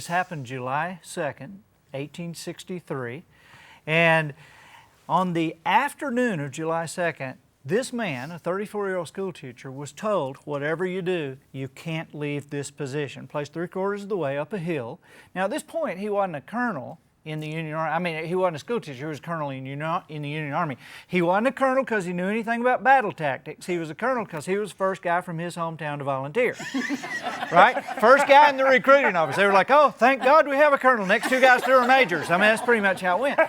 This happened July 2nd, 1863. And on the afternoon of July 2nd, this man, a 34-year-old school teacher, was told, whatever you do, you can't leave this position. Placed 3/4 of the way up a hill. Now, at this point, he wasn't a colonel in the Union Army. I mean, he wasn't a school teacher, he was a colonel in the Union Army. He wasn't a colonel because he knew anything about battle tactics. He was a colonel because he was the first guy from his hometown to volunteer. Right? First guy in the recruiting office. They were like, oh, thank God we have a colonel. Next two guys through are majors. I mean, that's pretty much how it went.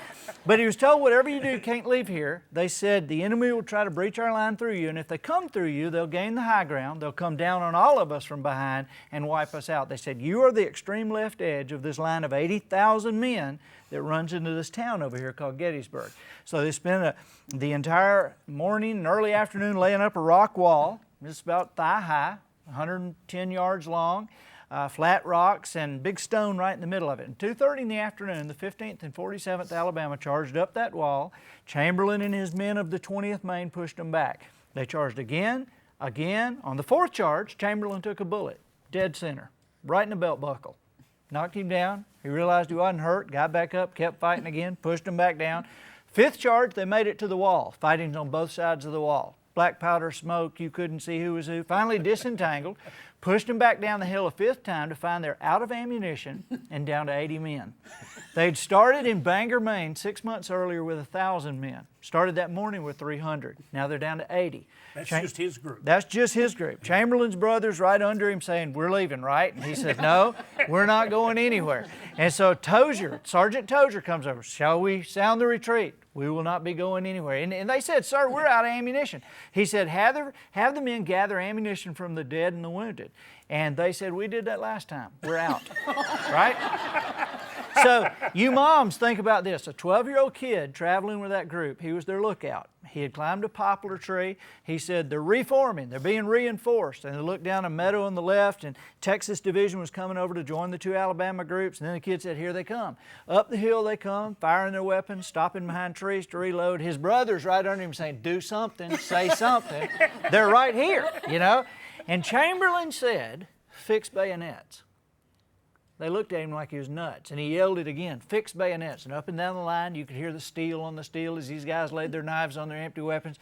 But he was told, whatever you do, you can't leave here. They said, the enemy will try to breach our line through you, and if they come through you, they'll gain the high ground. They'll come down on all of us from behind and wipe us out. They said, you are the extreme left edge of this line of 80,000 men that runs into this town over here called Gettysburg. So they spent the entire morning and early afternoon laying up a rock wall. It's about thigh high, 110 yards long. Flat rocks and big stone right in the middle of it. And 2:30 in the afternoon, the 15th and 47th Alabama charged up that wall. Chamberlain and his men of the 20th Maine pushed them back. They charged again. On the fourth charge, Chamberlain took a bullet, dead center, right in the belt buckle. Knocked him down. He realized he wasn't hurt, got back up, kept fighting again, pushed him back down. Fifth charge, they made it to the wall, fighting on both sides of the wall. Black powder smoke, you couldn't see who was who. Finally disentangled, pushed them back down the hill a fifth time to find they're out of ammunition and down to 80 men. They'd started in Bangor, Maine 6 months earlier with 1,000 men. Started that morning with 300. Now they're down to 80. That's just his group. That's just his group. Chamberlain's brothers right under him saying, we're leaving, right? And he said, no, we're not going anywhere. And so Sergeant Tozier comes over. Shall we sound the retreat? We will not be going anywhere. And they said, sir, we're out of ammunition. He said, have the men gather ammunition from the dead and the wounded. And they said, we did that last time. We're out. Right? So you moms, think about this. A 12-year-old kid traveling with that group, he was their lookout. He had climbed a poplar tree. He said, they're reforming. They're being reinforced. And they looked down a meadow on the left, and Texas Division was coming over to join the two Alabama groups. And then the kid said, here they come. Up the hill they come, firing their weapons, stopping behind trees to reload. His brother's right under him saying, do something, say something. They're right here, you know. And Chamberlain said, fix bayonets. They looked at him like he was nuts, and he yelled it again, fix bayonets. And up and down the line, you could hear the steel on the steel as these guys laid their knives on their empty weapons.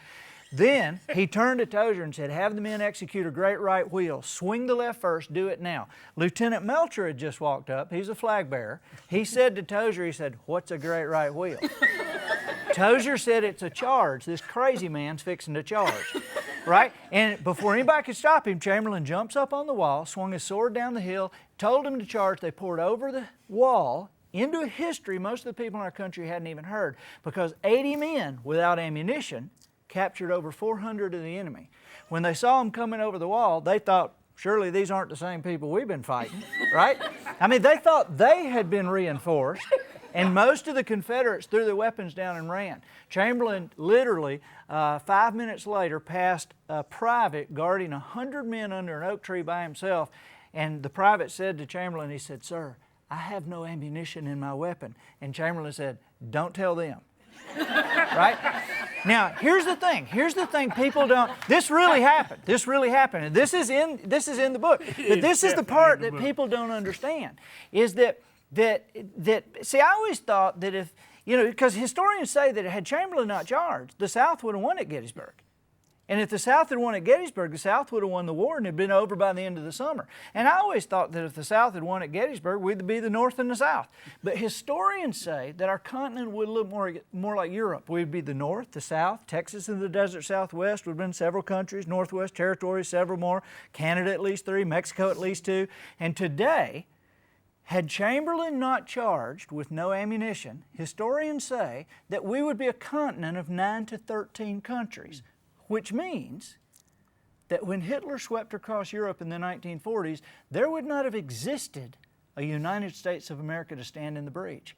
Then he turned to Tozier and said, have the men execute a great right wheel. Swing the left first, do it now. Lieutenant Melcher had just walked up. He's a flag bearer. He said to Tozier, he said, what's a great right wheel? Tozier said, it's a charge. This crazy man's fixing to charge. Right? And before anybody could stop him, Chamberlain jumps up on the wall, swung his sword down the hill, told him to charge. They poured over the wall into a history most of the people in our country hadn't even heard, because 80 men without ammunition captured over 400 of the enemy. When they saw them coming over the wall, they thought, surely these aren't the same people we've been fighting, right? I mean, they thought they had been reinforced. And most of the Confederates threw their weapons down and ran. Chamberlain literally, 5 minutes later, passed a private guarding 100 men under an oak tree by himself. And the private said to Chamberlain, he said, sir, I have no ammunition in my weapon. And Chamberlain said, don't tell them. Right? Now, here's the thing people don't, this really happened. And this is in the book. But this is the part that people don't understand, is that see, I always thought that if, you know, because historians say that had Chamberlain not charged, the South would have won at Gettysburg. And if the South had won at Gettysburg, the South would have won the war and it had been over by the end of the summer. And I always thought that if the South had won at Gettysburg, we'd be the North and the South. But historians say that our continent would look more like Europe. We'd be the North, the South, Texas and the desert Southwest would have been several countries, Northwest Territories, several more, Canada at least 3, Mexico at least 2. And today, had Chamberlain not charged with no ammunition, historians say that we would be a continent of 9 to 13 countries, which means that when Hitler swept across Europe in the 1940s, there would not have existed a United States of America to stand in the breach.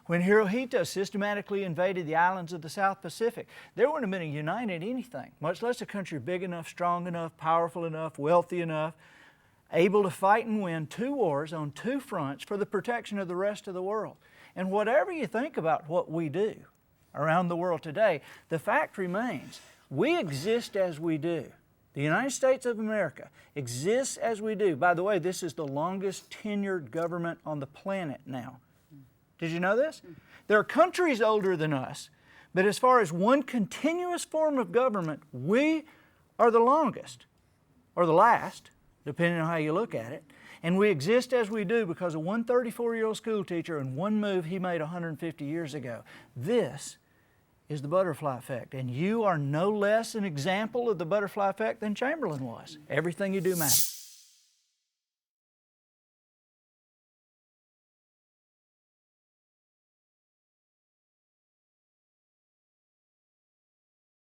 When Hirohito systematically invaded the islands of the South Pacific, there wouldn't have been a united anything, much less a country big enough, strong enough, powerful enough, wealthy enough, able to fight and win 2 wars on 2 fronts for the protection of the rest of the world. And whatever you think about what we do around the world today, the fact remains, we exist as we do the United States of America, exists as we do. By the way, this is the longest tenured government on the planet now. Did you know this? There are countries older than us, but as far as one continuous form of government, we are the longest, or the last, depending on how you look at it. And we exist as we do because of one 34-year-old school teacher and one move he made 150 years ago. This is the butterfly effect, and you are no less an example of the butterfly effect than Chamberlain was. Everything you do matters.